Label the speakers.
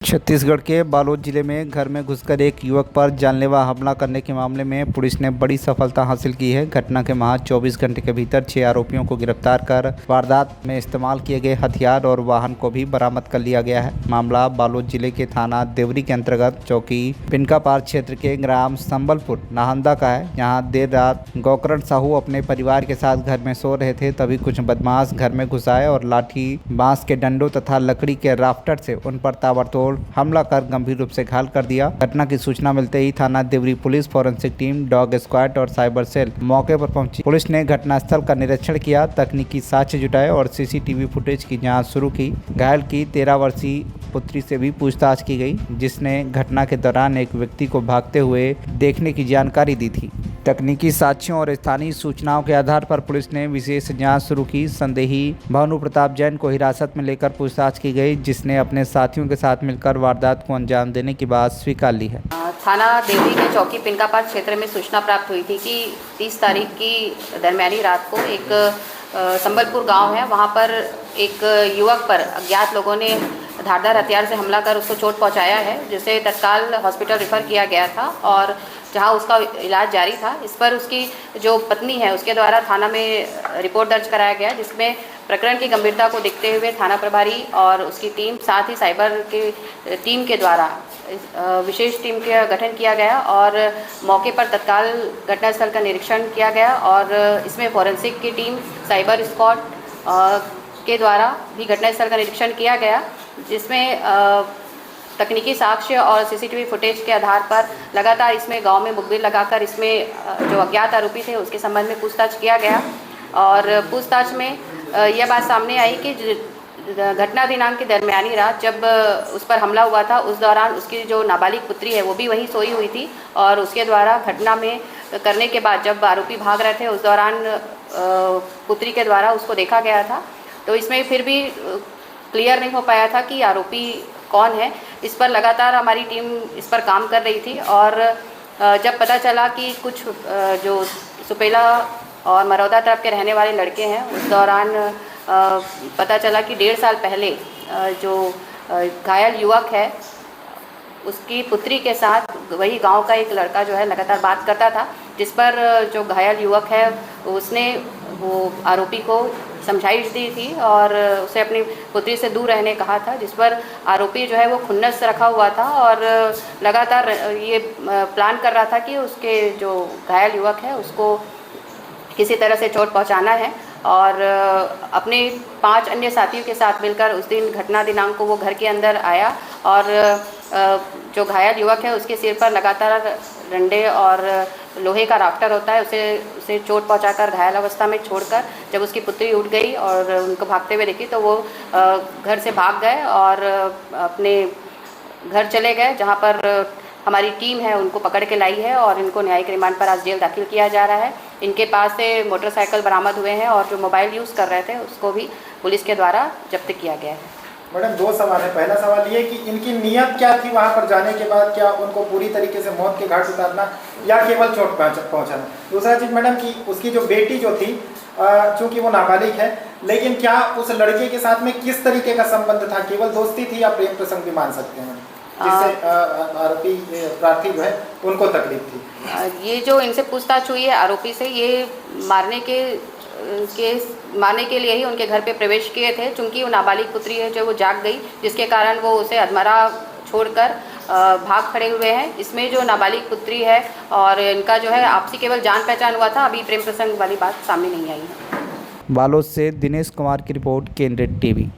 Speaker 1: छत्तीसगढ़ के बालोद जिले में घर में घुसकर एक युवक पर जानलेवा हमला करने के मामले में पुलिस ने बड़ी सफलता हासिल की है। घटना के महज 24 घंटे के भीतर 6 आरोपियों को गिरफ्तार कर वारदात में इस्तेमाल किए गए हथियार और वाहन को भी बरामद कर लिया गया है। मामला बालोद जिले के थाना देवरी के अंतर्गत चौकी पिनकापार क्षेत्र के ग्राम संबलपुर नाहंदा का है। यहाँ देर रात गोकरण साहू अपने परिवार के साथ घर में सो रहे थे, तभी कुछ बदमाश घर में घुस आए और लाठी, बांस के डंडों तथा लकड़ी के राफ्टर से उन पर ताबड़तोड़ हमला कर गंभीर रूप से घायल कर दिया। घटना की सूचना मिलते ही थाना Deori police, forensic team, dog squad और साइबर सेल मौके पर पहुंची। पुलिस ने घटनास्थल का निरीक्षण किया, तकनीकी साक्ष्य जुटाए और सीसीटीवी फुटेज की जांच शुरू की। घायल की 13 वर्षीय पुत्री से भी पूछताछ की गई, जिसने घटना के दौरान एक व्यक्ति को भागते हुए देखने की जानकारी दी थी। तकनीकी साक्ष्यों और स्थानीय सूचनाओं के आधार पर पुलिस ने विशेष जांच शुरू की। संदेही भानु प्रताप जैन को हिरासत में लेकर पूछताछ की गई, जिसने अपने साथियों के साथ मिलकर वारदात को अंजाम देने की बात स्वीकार ली है।
Speaker 2: थाना देवरी के चौकी पिनकापार क्षेत्र में सूचना प्राप्त हुई थी कि 30 तारीख की दरमियानी रात को एक संबलपुर गांव है, वहां पर एक युवक पर अज्ञात लोगों ने धारदार हथियार से हमला कर उसको चोट पहुंचाया है, जिसे तत्काल हॉस्पिटल रेफर किया गया था और जहां उसका इलाज जारी था। इस पर उसकी जो पत्नी है उसके द्वारा थाना में रिपोर्ट दर्ज कराया गया, जिसमें प्रकरण की गंभीरता को देखते हुए थाना प्रभारी और उसकी टीम, साथ ही साइबर के टीम के द्वारा विशेष टीम का गठन किया गया और मौके पर तत्काल घटनास्थल का निरीक्षण किया गया और इसमें फॉरेंसिक की टीम, साइबर स्क्वाड के द्वारा भी घटनास्थल का निरीक्षण किया गया, जिसमें तकनीकी साक्ष्य और सीसीटीवी फुटेज के आधार पर लगातार इसमें गांव में मुखबिर लगाकर इसमें जो अज्ञात आरोपी थे उसके संबंध में पूछताछ किया गया और पूछताछ में यह बात सामने आई कि घटना दिनांक की दरमियानी रात जब उस पर हमला हुआ था, उस दौरान उसकी जो नाबालिग पुत्री है वो भी वहीं सोई हुई थी और उसके द्वारा घटना में करने के बाद जब आरोपी भाग रहे थे उस दौरान पुत्री के द्वारा उसको देखा गया था। तो इसमें फिर भी क्लियर नहीं हो पाया था कि आरोपी कौन है। इस पर लगातार हमारी टीम इस पर काम कर रही थी और जब पता चला कि कुछ जो सुपेला और मरौदा तरफ के रहने वाले लड़के हैं, उस दौरान पता चला कि 1.5 साल पहले जो घायल युवक है उसकी पुत्री के साथ वही गांव का एक लड़का जो है लगातार बात करता था, जिस पर जो घायल युवक है उसने वो आरोपी को समझाइश दी थी और उसे अपनी पुत्री से दूर रहने कहा था, जिस पर आरोपी जो है वो खुन्नस रखा हुआ था और लगातार ये प्लान कर रहा था कि उसके जो घायल युवक है उसको किसी तरह से चोट पहुंचाना है और अपने 5 अन्य साथियों के साथ मिलकर उस दिन घटना दिनांक को वो घर के अंदर आया और जो घायल युवक है उसके सिर पर लगातार डंडे और लोहे का राफ्टर होता है, उसे चोट पहुंचाकर घायल अवस्था में छोड़कर जब उसकी पुत्री उठ गई और उनको भागते हुए देखी तो वो घर से भाग गए और अपने घर चले गए, जहां पर हमारी टीम है उनको पकड़ के लाई है और इनको न्यायिक रिमांड पर आज जेल दाखिल किया जा रहा है। इनके पास से मोटरसाइकिल बरामद हुए हैं और जो मोबाइल यूज़ कर रहे थे उसको भी पुलिस के द्वारा जब्त किया गया है।
Speaker 3: मैडम, 2 सवाल है। पहला सवाल ये कि इनकी नीयत क्या थी वहाँ पर जाने के बाद, क्या उनको पूरी तरीके से मौत के घाट उतारना या केवल चोट पहुँचाना। दूसरा चीज़ मैडम कि उसकी जो बेटी जो थी, चूँकि वो नाबालिग है, लेकिन क्या उस लड़के के साथ में किस तरीके का संबंध था, केवल दोस्ती थी या प्रेम प्रसंग भी मान सकते हैं, जिससे आरोपी प्रार्थी जो है उनको तकलीफ थी।
Speaker 2: ये जो इनसे पूछताछ हुई है आरोपी से, ये मारने के लिए ही उनके घर पे प्रवेश किए थे, चूँकि वो नाबालिग पुत्री है जो वो जाग गई, जिसके कारण वो उसे अधमरा छोड़कर भाग खड़े हुए हैं। इसमें जो नाबालिग पुत्री है और इनका जो है आपसी केवल जान पहचान हुआ था, अभी प्रेम प्रसंग वाली बात सामने नहीं आई है।
Speaker 1: बालोद से दिनेश कुमार की रिपोर्ट, केंद्र टीवी।